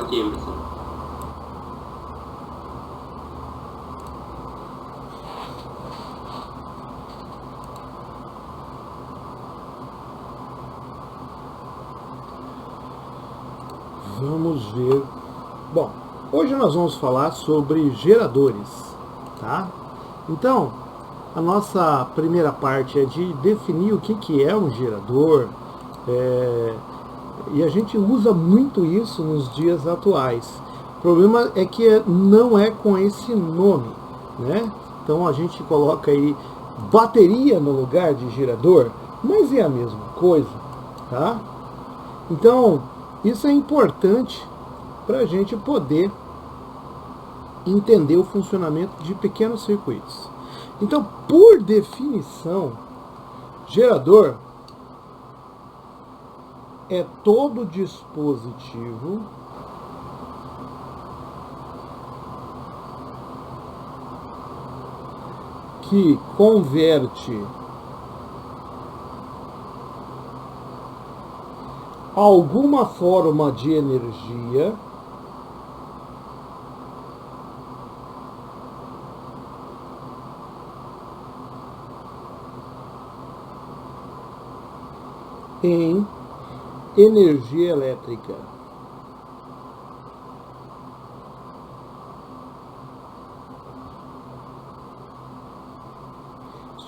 Ok, Emerson. Vamos ver. Bom, hoje nós vamos falar sobre geradores, tá? Então, a nossa primeira parte é de definir o que é um gerador, e a gente usa muito isso nos dias atuais. O problema é que não é com esse nome, né? Então a gente coloca aí bateria no lugar de gerador, mas é a mesma coisa, tá? Então, isso é importante para a gente poder entender o funcionamento de pequenos circuitos. Então, por definição, gerador é todo dispositivo que converte alguma forma de energia em energia elétrica.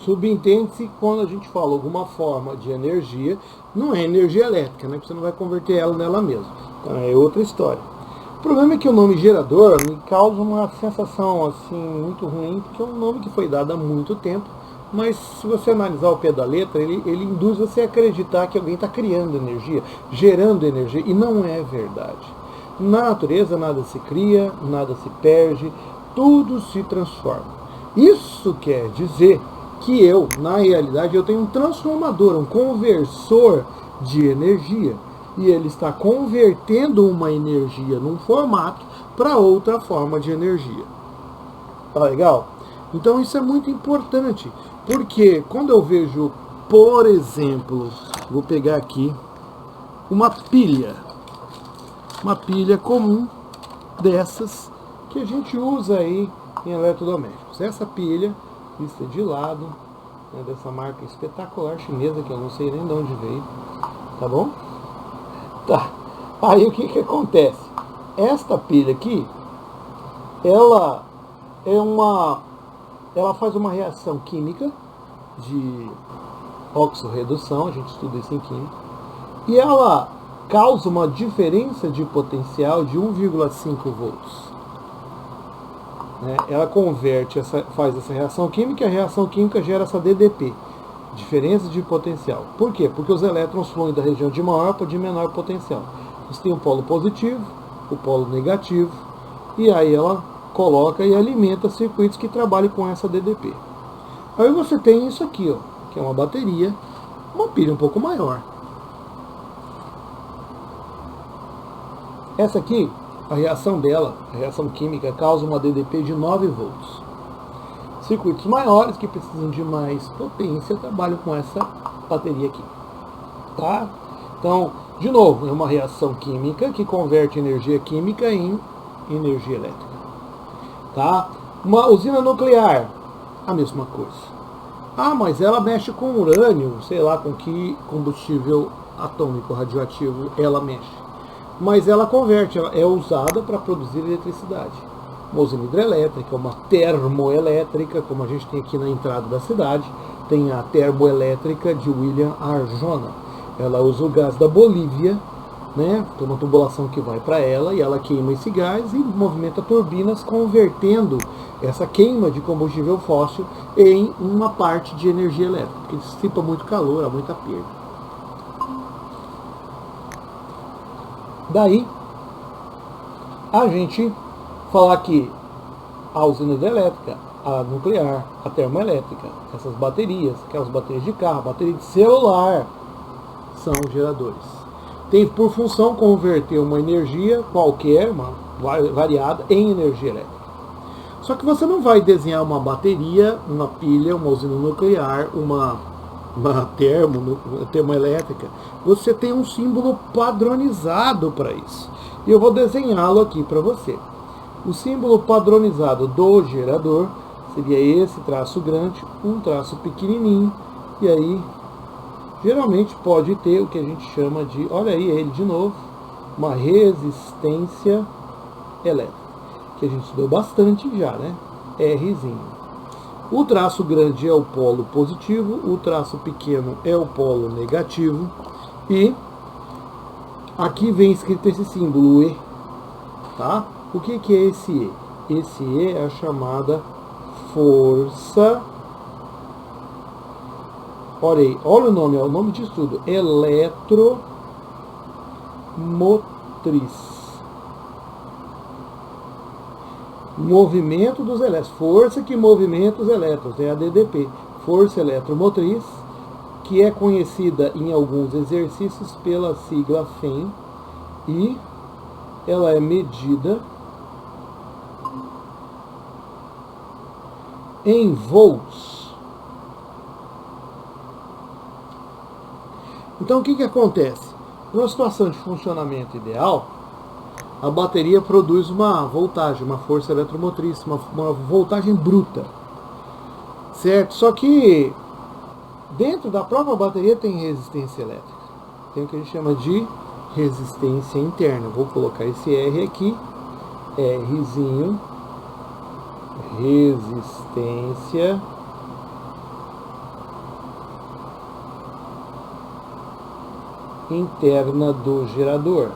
Subentende-se quando a gente fala alguma forma de energia, não é energia elétrica, né? Porque você não vai converter ela nela mesma. Então é outra história. O problema é que o nome gerador me causa uma sensação assim muito ruim, porque é um nome que foi dado há muito tempo, mas se você analisar o pé da letra, ele induz você a acreditar que alguém está criando energia, gerando energia, e não é verdade. Na natureza nada se cria, nada se perde, tudo se transforma. Isso quer dizer que na realidade, eu tenho um transformador, um conversor de energia. E ele está convertendo uma energia num formato para outra forma de energia. Tá legal? Então isso é muito importante. Porque quando eu vejo, por exemplo, vou pegar aqui uma pilha comum dessas que a gente usa aí em eletrodomésticos. Essa pilha, vista de lado, né, dessa marca espetacular chinesa, que eu não sei nem de onde veio, tá bom? Tá. Aí o que acontece? Esta pilha aqui, ela faz uma reação química de oxorredução, a gente estuda isso em química, e ela causa uma diferença de potencial de 1,5 volts. Ela converte, faz essa reação química, e a reação química gera essa DDP, diferença de potencial. Por quê? Porque os elétrons fluem da região de maior para de menor potencial. Você tem o polo positivo, o polo negativo, e aí ela coloca e alimenta circuitos que trabalham com essa DDP. Aí você tem isso aqui, que é uma bateria, uma pilha um pouco maior. Essa aqui, a reação dela, a reação química, causa uma DDP de 9 volts. Circuitos maiores que precisam de mais potência trabalham com essa bateria aqui. Tá? Então, de novo, é uma reação química que converte energia química em energia elétrica. Tá? Uma usina nuclear, a mesma coisa. Ah, mas ela mexe com urânio, sei lá com que combustível atômico radioativo ela mexe. Mas ela converte, ela é usada para produzir eletricidade. Uma usina hidrelétrica, uma termoelétrica, como a gente tem aqui na entrada da cidade, tem a termoelétrica de William Arjona. Ela usa o gás da Bolívia, né? Tem uma tubulação que vai para ela e ela queima esse gás e movimenta turbinas, convertendo essa queima de combustível fóssil em uma parte de energia elétrica, porque dissipa muito calor, há muita perda. Daí, a gente falar que a usina hidrelétrica, a nuclear, a termoelétrica, essas baterias, aquelas baterias de carro, bateria de celular, são geradores. Tem por função converter uma energia qualquer, uma variada, em energia elétrica. Só que você não vai desenhar uma bateria, uma pilha, uma usina nuclear, uma termoelétrica. Você tem um símbolo padronizado para isso. E eu vou desenhá-lo aqui para você. O símbolo padronizado do gerador seria esse traço grande, um traço pequenininho, e aí geralmente pode ter o que a gente chama de, olha aí ele de novo, uma resistência elétrica, que a gente estudou bastante já, né? Rzinho. O traço grande é o polo positivo, o traço pequeno é o polo negativo, e aqui vem escrito esse símbolo E, tá? O que é esse E? Esse E é a chamada força, olha aí, olha o nome, é o nome de estudo, eletromotriz. Movimento dos elétrons, força que movimenta os elétrons, é a DDP, força eletromotriz, que é conhecida em alguns exercícios pela sigla FEM, e ela é medida em volts. Então o que acontece? Numa situação de funcionamento ideal, a bateria produz uma voltagem, uma força eletromotriz, uma voltagem bruta, certo? Só que dentro da própria bateria tem resistência elétrica, tem o que a gente chama de resistência interna. Vou colocar esse R aqui, Rzinho, resistência interna do gerador.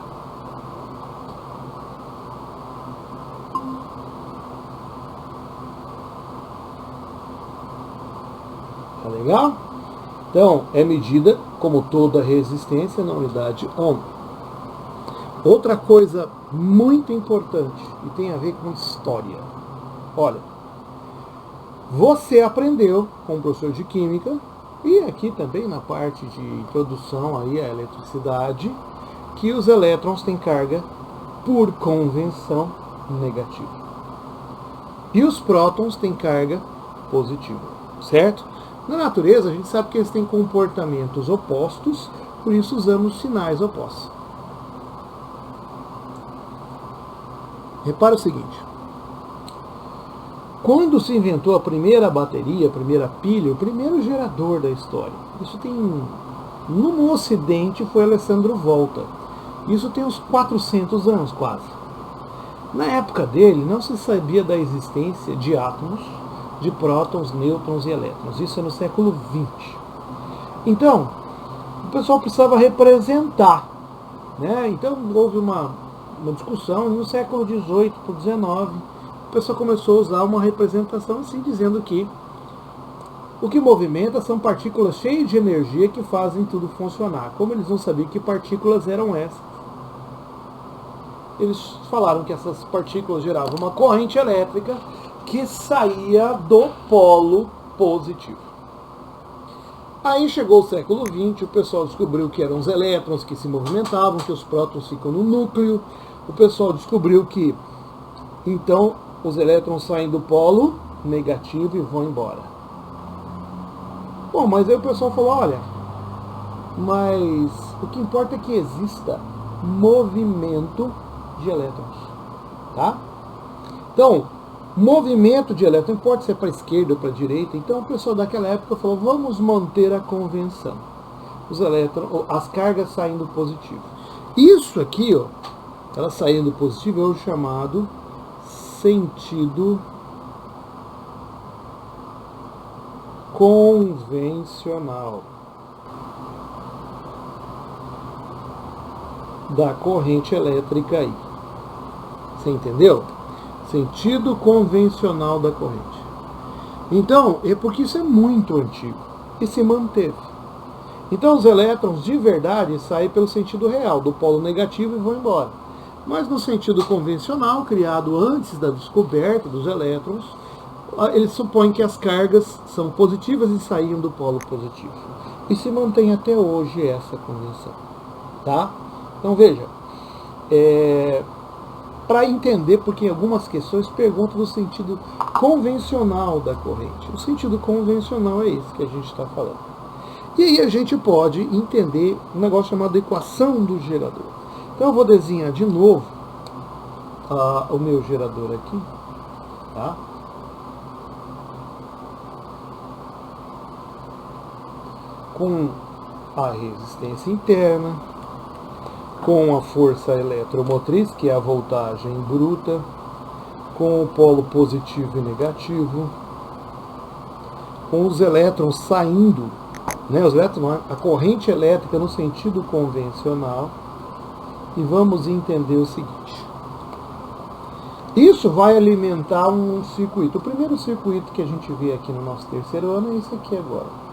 Tá legal? Então, é medida, como toda resistência, na unidade ohm. Outra coisa muito importante, e tem a ver com história. Olha, você aprendeu com o professor de Química, e aqui também na parte de introdução aí à eletricidade, que os elétrons têm carga, por convenção, negativa. E os prótons têm carga positiva, certo? Na natureza, a gente sabe que eles têm comportamentos opostos, por isso usamos sinais opostos. Repara o seguinte. Quando se inventou a primeira bateria, a primeira pilha, o primeiro gerador da história, isso tem, no Ocidente, foi Alessandro Volta. Isso tem uns 400 anos, quase. Na época dele, não se sabia da existência de átomos, de prótons, nêutrons e elétrons. Isso é no século XX. Então, o pessoal precisava representar, né? Então, houve uma discussão, e no século XVIII para XIX, o pessoal começou a usar uma representação assim, dizendo que o que movimenta são partículas cheias de energia que fazem tudo funcionar. Como eles não sabiam que partículas eram essas, eles falaram que essas partículas geravam uma corrente elétrica que saía do polo positivo. Aí chegou o século XX, o pessoal descobriu que eram os elétrons que se movimentavam, que os prótons ficam no núcleo. O pessoal descobriu que, então, os elétrons saem do polo negativo e vão embora. Bom, mas aí o pessoal falou, olha, mas o que importa é que exista movimento de elétrons, tá? Então, movimento de elétrons, não importa se é para a esquerda ou para a direita. Então o pessoal daquela época falou, vamos manter a convenção. Os elétrons, as cargas saindo positivo. Isso aqui, ó, ela saindo positivo, é o chamado sentido convencional da corrente elétrica aí. Você entendeu? Sentido convencional da corrente. Então, é porque isso é muito antigo e se manteve. Então, os elétrons de verdade saem pelo sentido real, do polo negativo, e vão embora. Mas no sentido convencional, criado antes da descoberta dos elétrons, eles supõem que as cargas são positivas e saíam do polo positivo. E se mantém até hoje essa convenção. Tá? Então, veja, para entender, porque em algumas questões perguntam do sentido convencional da corrente. O sentido convencional é esse que a gente está falando. E aí a gente pode entender um negócio chamado equação do gerador. Então eu vou desenhar de novo o meu gerador aqui, tá? Com a resistência interna, com a força eletromotriz, que é a voltagem bruta, com o polo positivo e negativo, com os elétrons saindo, né, os elétrons, a corrente elétrica no sentido convencional, e vamos entender o seguinte. Isso vai alimentar um circuito. O primeiro circuito que a gente vê aqui no nosso terceiro ano é esse aqui agora.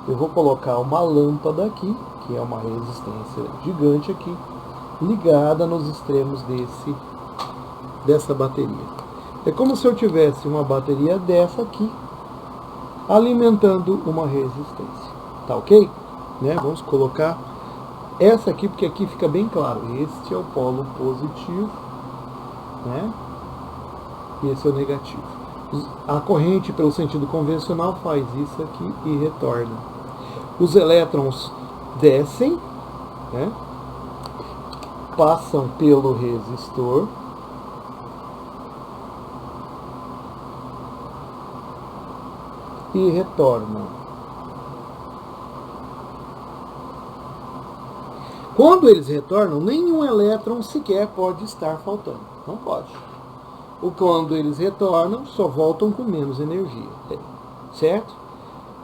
Eu vou colocar uma lâmpada aqui, que é uma resistência gigante aqui, ligada nos extremos dessa bateria. É como se eu tivesse uma bateria dessa aqui, alimentando uma resistência. Tá ok? Né? Vamos colocar essa aqui, porque aqui fica bem claro. Este é o polo positivo, né? E esse é o negativo. A corrente, pelo sentido convencional, faz isso aqui e retorna. Os elétrons descem, né? Passam pelo resistor, e retornam. Quando eles retornam, nenhum elétron sequer pode estar faltando. Não pode. Quando eles retornam, só voltam com menos energia. Certo?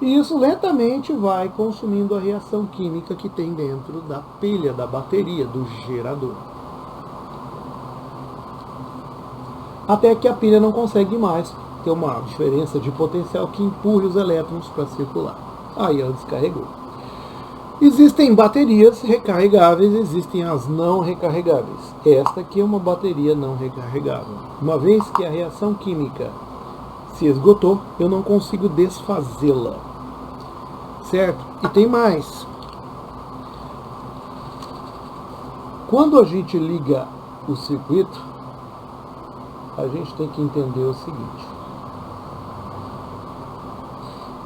E isso lentamente vai consumindo a reação química que tem dentro da pilha, da bateria, do gerador. Até que a pilha não consegue mais ter uma diferença de potencial que empurre os elétrons para circular. Aí ela descarregou. Existem baterias recarregáveis, existem as não recarregáveis. Esta aqui é uma bateria não recarregável. Uma vez que a reação química se esgotou, eu não consigo desfazê-la. Certo? E tem mais. Quando a gente liga o circuito, a gente tem que entender o seguinte.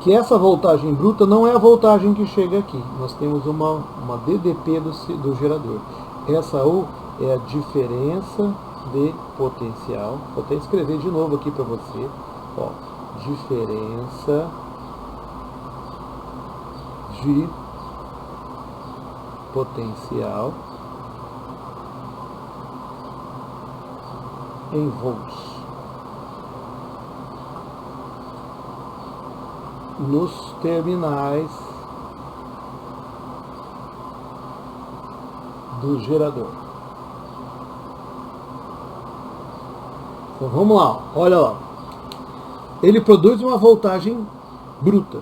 Que essa voltagem bruta não é a voltagem que chega aqui. Nós temos uma DDP do gerador. Essa U é a diferença de potencial. Vou até escrever de novo aqui para você. Ó, diferença de potencial em volts nos terminais do gerador. Então vamos lá, olha lá. Ele produz uma voltagem bruta.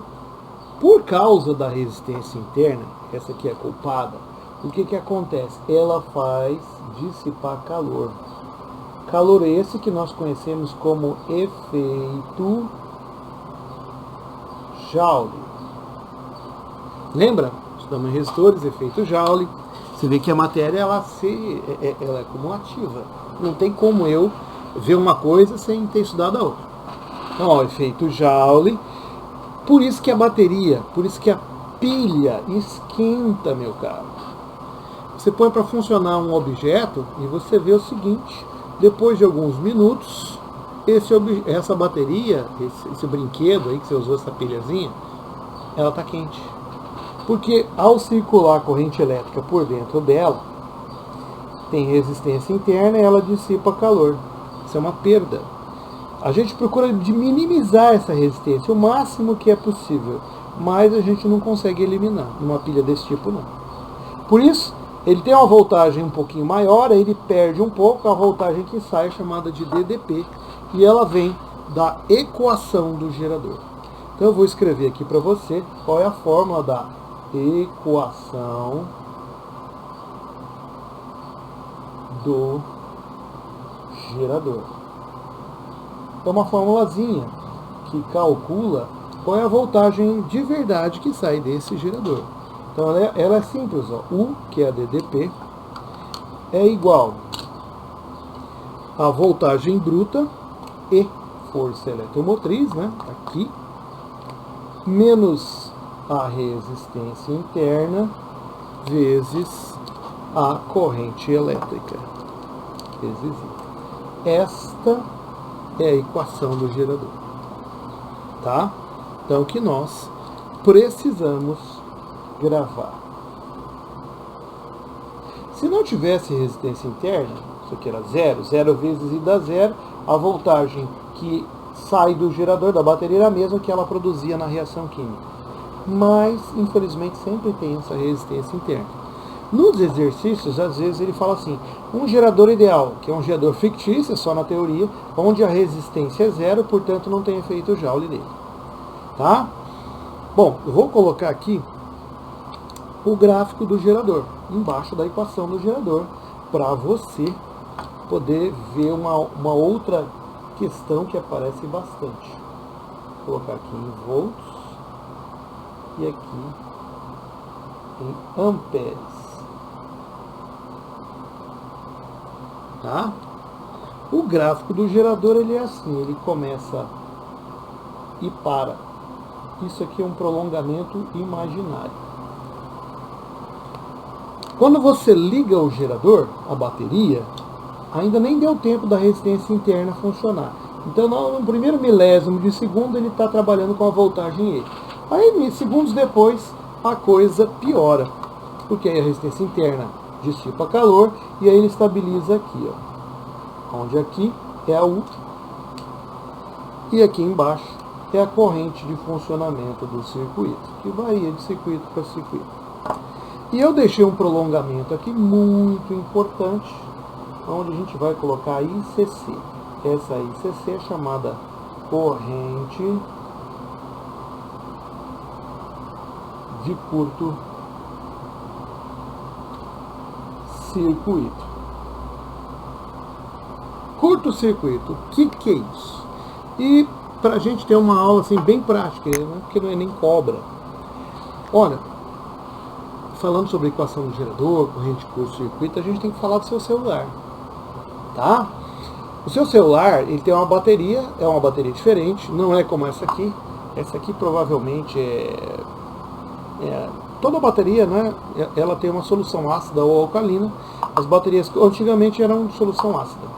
Por causa da resistência interna, essa aqui é a culpada, o que acontece? Ela faz dissipar calor. Calor esse que nós conhecemos como efeito Joule. Lembra? Estudamos em resistores, efeito Joule. Você vê que a matéria ela é cumulativa. Não tem como eu ver uma coisa sem ter estudado a outra. Então, ó, efeito Joule. Por isso que a bateria, por isso que a pilha esquenta, meu caro. Você põe para funcionar um objeto e você vê o seguinte: depois de alguns minutos, essa bateria, esse brinquedo aí que você usou, essa pilhazinha, ela está quente. Porque ao circular a corrente elétrica por dentro dela, tem resistência interna e ela dissipa calor. Isso é uma perda. A gente procura minimizar essa resistência o máximo que é possível, mas a gente não consegue eliminar numa pilha desse tipo, não. Por isso, ele tem uma voltagem um pouquinho maior, aí ele perde um pouco, a voltagem que sai é chamada de DDP, e ela vem da equação do gerador. Então eu vou escrever aqui para você qual é a fórmula da equação do gerador. É uma formulazinha que calcula qual é a voltagem de verdade que sai desse gerador. Então ela é simples, ó. U, que é a DDP, é igual a voltagem bruta e força eletromotriz, né, aqui, menos a resistência interna vezes a corrente elétrica, vezes I. esta é a equação do gerador. Tá? Então, o que nós precisamos gravar. Se não tivesse resistência interna, isso aqui era zero, 0 vezes I dá zero, a voltagem que sai do gerador da bateria era a mesma que ela produzia na reação química. Mas, infelizmente, sempre tem essa resistência interna. Nos exercícios, às vezes, ele fala assim, um gerador ideal, que é um gerador fictício, só na teoria, onde a resistência é zero, portanto não tem efeito Joule nele. Tá? Bom, eu vou colocar aqui o gráfico do gerador, embaixo da equação do gerador, para você poder ver uma outra questão que aparece bastante. Vou colocar aqui em volts e aqui em amperes. Tá? O gráfico do gerador ele é assim, ele começa e para. Isso aqui é um prolongamento imaginário. Quando você liga o gerador, a bateria, ainda nem deu tempo da resistência interna funcionar. Então, no primeiro milésimo de segundo, ele está trabalhando com a voltagem E. Aí, segundos depois, a coisa piora, porque aí a resistência interna dissipa calor e aí ele estabiliza aqui, ó, onde aqui é a U e aqui embaixo é a corrente de funcionamento do circuito, que varia de circuito para circuito. E eu deixei um prolongamento aqui muito importante, onde a gente vai colocar a ICC. Essa ICC é chamada corrente de curto circuito. Curto-circuito, o que é isso? E para a gente ter uma aula assim, bem prática, né? Porque não é nem cobra. Olha, falando sobre a equação do gerador, corrente de curto-circuito, a gente tem que falar do seu celular. Tá? O seu celular, ele tem uma bateria, é uma bateria diferente, não é como essa aqui. Essa aqui provavelmente toda bateria, né, ela tem uma solução ácida ou alcalina. As baterias antigamente eram de solução ácida.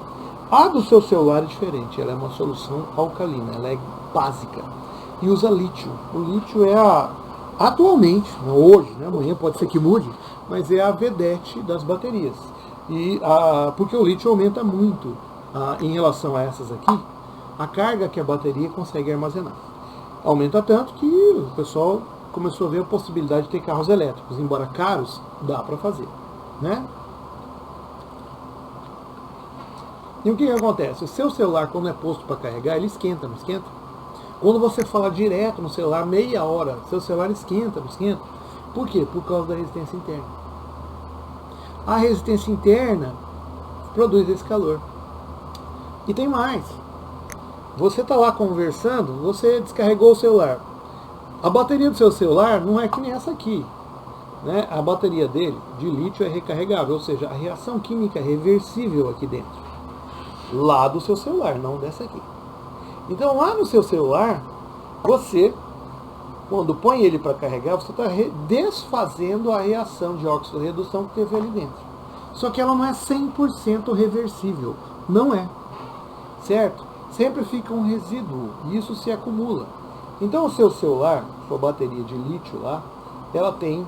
A do seu celular é diferente, ela é uma solução alcalina, ela é básica e usa lítio. O lítio é atualmente, hoje, né, amanhã pode ser que mude, mas é a vedete das baterias. Porque o lítio aumenta muito em relação a essas aqui, a carga que a bateria consegue armazenar. Aumenta tanto que o pessoal começou a ver a possibilidade de ter carros elétricos, embora caros, dá para fazer, né? E o que acontece? O seu celular, quando é posto para carregar, ele esquenta, não esquenta? Quando você fala direto no celular, meia hora, seu celular esquenta, não esquenta? Por quê? Por causa da resistência interna. A resistência interna produz esse calor. E tem mais. Você está lá conversando, você descarregou o celular. A bateria do seu celular não é que nem essa aqui, né? A bateria dele, de lítio, é recarregável, ou seja, a reação química é reversível aqui dentro. Lá do seu celular, não dessa aqui. Então lá no seu celular, você, quando põe ele para carregar, você está desfazendo a reação de óxido-redução que teve ali dentro. Só que ela não é 100% reversível. Não é. Certo? Sempre fica um resíduo e isso se acumula. Então o seu celular, sua bateria de lítio lá, ela tem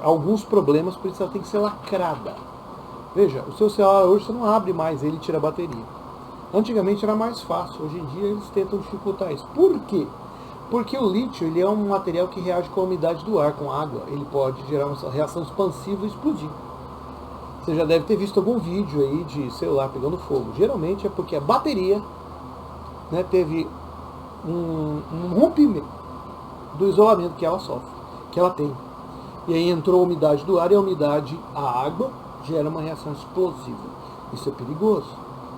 alguns problemas, por isso ela tem que ser lacrada. Veja, o seu celular hoje você não abre mais ele e tira a bateria. Antigamente era mais fácil, hoje em dia eles tentam dificultar isso. Por quê? Porque o lítio ele é um material que reage com a umidade do ar, com água. Ele pode gerar uma reação expansiva e explodir. Você já deve ter visto algum vídeo aí de celular pegando fogo. Geralmente é porque a bateria, né, teve um rompimento do isolamento que ela sofre, que ela tem. E aí entrou a umidade do ar e a água gera uma reação explosiva. Isso é perigoso.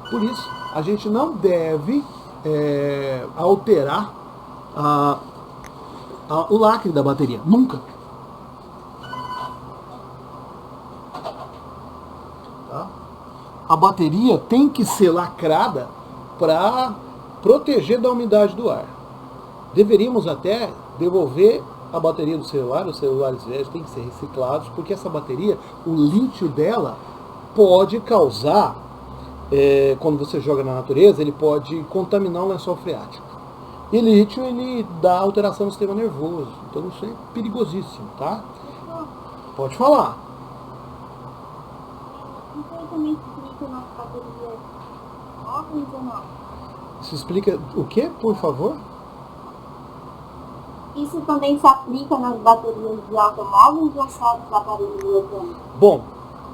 Por isso, a gente não deve alterar o lacre da bateria. Nunca. Tá? A bateria tem que ser lacrada para proteger da umidade do ar. Deveríamos até devolver a bateria do celular, os celulares velhos têm que ser reciclados, porque essa bateria, o lítio dela, pode causar quando você joga na natureza, ele pode contaminar o lençol freático. E lítio, ele dá alteração no sistema nervoso. Então isso é perigosíssimo, tá? Pode falar. Isso também explica nas baterias móveis ou não? Isso explica o quê, por favor? Isso também se aplica nas baterias de automóveis ou só nos aparelhos eletrônicos? Bom,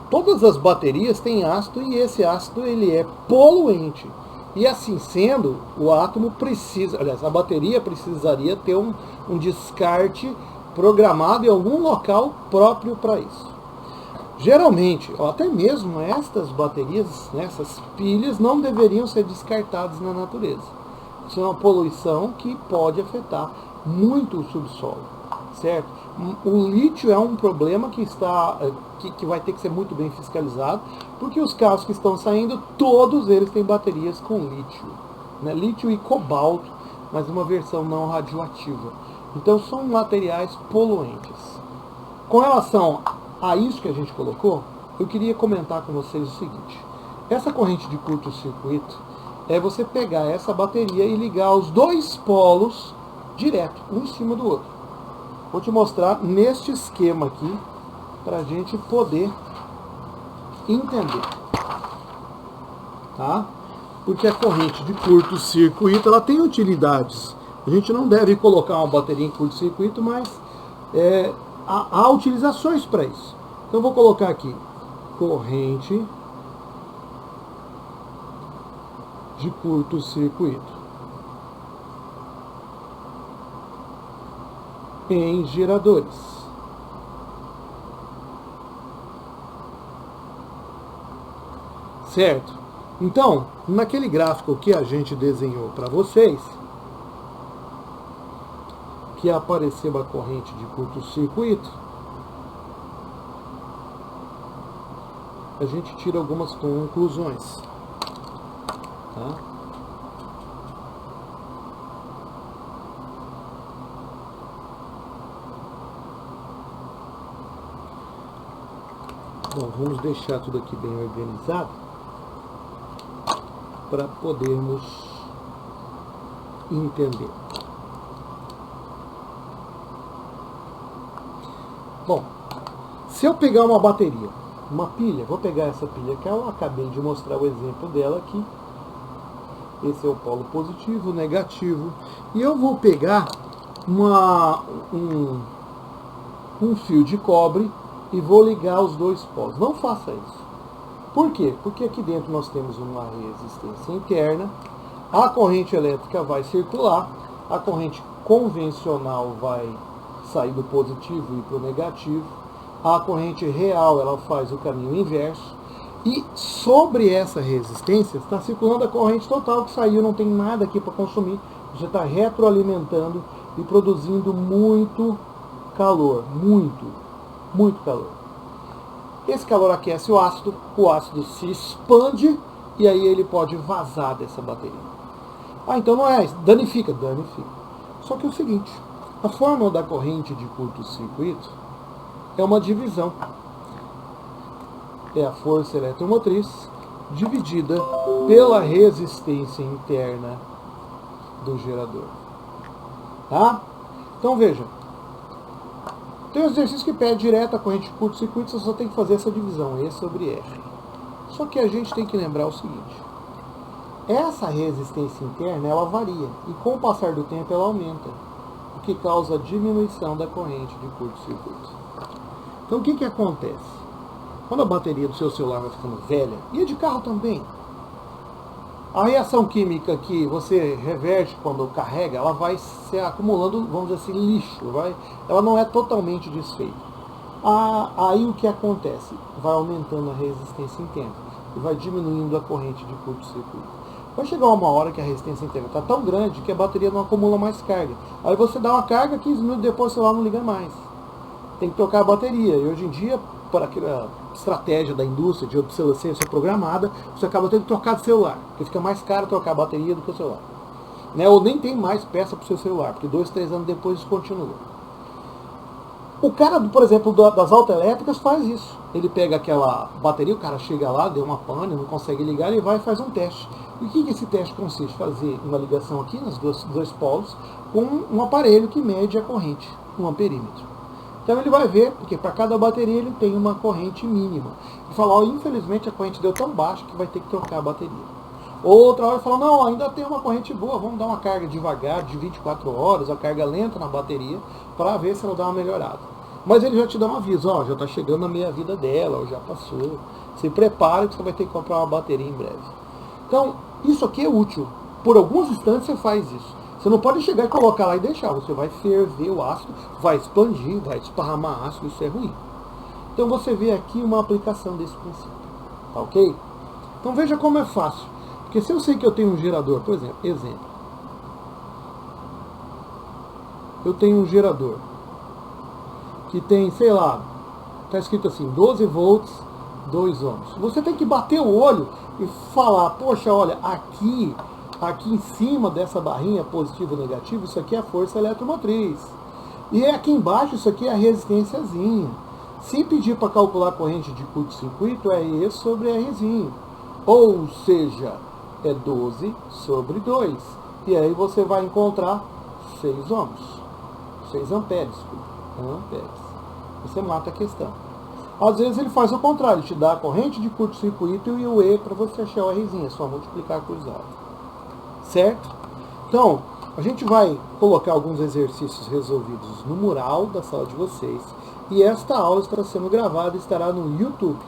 todas as baterias têm ácido e esse ácido ele é poluente. E assim sendo, o átomo precisa, aliás, a bateria precisaria ter um descarte programado em algum local próprio para isso. Geralmente, até mesmo estas baterias, né, essas pilhas, não deveriam ser descartadas na natureza. Isso é uma poluição que pode afetar muito o subsolo, certo? O lítio é um problema que vai ter que ser muito bem fiscalizado, porque os carros que estão saindo, todos eles têm baterias com lítio, né? Lítio e cobalto, mas uma versão não radioativa. Então são materiais poluentes. Com relação a isso que a gente colocou, eu queria comentar com vocês o seguinte. Essa corrente de curto-circuito é você pegar essa bateria e ligar os dois polos direto, um em cima do outro. Vou te mostrar neste esquema aqui, para a gente poder entender. Tá? Porque a corrente de curto-circuito, ela tem utilidades. A gente não deve colocar uma bateria em curto-circuito, mas há utilizações para isso. Então eu vou colocar aqui, corrente de curto-circuito em geradores. Certo? Então, naquele gráfico que a gente desenhou para vocês, que apareceu a corrente de curto-circuito, a gente tira algumas conclusões. Tá? Bom, vamos deixar tudo aqui bem organizado para podermos entender. Bom, se eu pegar uma bateria, uma pilha, vou pegar essa pilha que eu acabei de mostrar o exemplo dela aqui. Esse é o polo positivo, negativo. E eu vou pegar um fio de cobre e vou ligar os dois polos. Não faça isso. Por quê? Porque aqui dentro nós temos uma resistência interna, a corrente elétrica vai circular, a corrente convencional vai sair do positivo e para o negativo, a corrente real ela faz o caminho inverso, e sobre essa resistência está circulando a corrente total que saiu, não tem nada aqui para consumir, você está retroalimentando e produzindo muito calor, muito calor. Esse calor aquece o ácido se expande e aí ele pode vazar dessa bateria. Então não é isso, danifica. Só que é o seguinte, a fórmula da corrente de curto-circuito é uma divisão. É a força eletromotriz dividida pela resistência interna do gerador. Tá? Então veja, tem um exercício que pede direto a corrente de curto-circuito, você só tem que fazer essa divisão, E sobre R. Só que a gente tem que lembrar o seguinte, essa resistência interna, ela varia, e com o passar do tempo ela aumenta, o que causa a diminuição da corrente de curto-circuito. Então o que acontece? Quando a bateria do seu celular vai ficando velha, e a de carro também, a reação química que você reverte quando carrega, ela vai se acumulando, vamos dizer assim, lixo, ela não é totalmente desfeita. Aí o que acontece? Vai aumentando a resistência interna e vai diminuindo a corrente de curto-circuito. Vai chegar uma hora que a resistência interna está tão grande que a bateria não acumula mais carga. Aí você dá uma carga, 15 minutos depois o celular não liga mais. Tem que trocar a bateria. E hoje em dia, por aquela estratégia da indústria de obsolescência programada, você acaba tendo que trocar de celular, porque fica mais caro trocar a bateria do que o celular. Né? Ou nem tem mais peça para o seu celular, porque 2, 3 anos depois descontinua. O cara, por exemplo, das autoelétricas faz isso. Ele pega aquela bateria, o cara chega lá, deu uma pane, não consegue ligar, ele vai e faz um teste. E o que esse teste consiste? Fazer uma ligação aqui nos dois polos com um aparelho que mede a corrente, um amperímetro. Então ele vai ver, porque para cada bateria ele tem uma corrente mínima. Ele fala, ó, infelizmente a corrente deu tão baixa que vai ter que trocar a bateria. Outra hora ele fala, não, ainda tem uma corrente boa, vamos dar uma carga devagar, de 24 horas, a carga lenta na bateria, para ver se ela dá uma melhorada. Mas ele já te dá um aviso, ó, já está chegando a meia-vida dela, ou já passou. Se prepare que você vai ter que comprar uma bateria em breve. Então, isso aqui é útil. Por alguns instantes você faz isso. Você não pode chegar e colocar lá e deixar. Você vai ferver o ácido, vai expandir, vai esparramar ácido, isso é ruim. Então você vê aqui uma aplicação desse princípio. Tá ok? Então veja como é fácil. Porque se eu sei que eu tenho um gerador, por exemplo. Eu tenho um gerador que tem, sei lá, está escrito assim, 12 volts, 2 ohms. Você tem que bater o olho e falar, poxa, olha, aqui em cima dessa barrinha positivo ou negativo, isso aqui é a força eletromotriz. E aqui embaixo, isso aqui é a resistênciazinha. Se pedir para calcular a corrente de curto-circuito, é E sobre Rzinho. Ou seja, é 12 sobre 2. E aí você vai encontrar 6 ohms. 6 amperes, amperes. Você mata a questão. Às vezes ele faz o contrário, te dá a corrente de curto-circuito e o E para você achar o Rzinho. É só multiplicar cruzado. Certo? Então, a gente vai colocar alguns exercícios resolvidos no mural da sala de vocês. E esta aula está sendo gravada e estará no YouTube.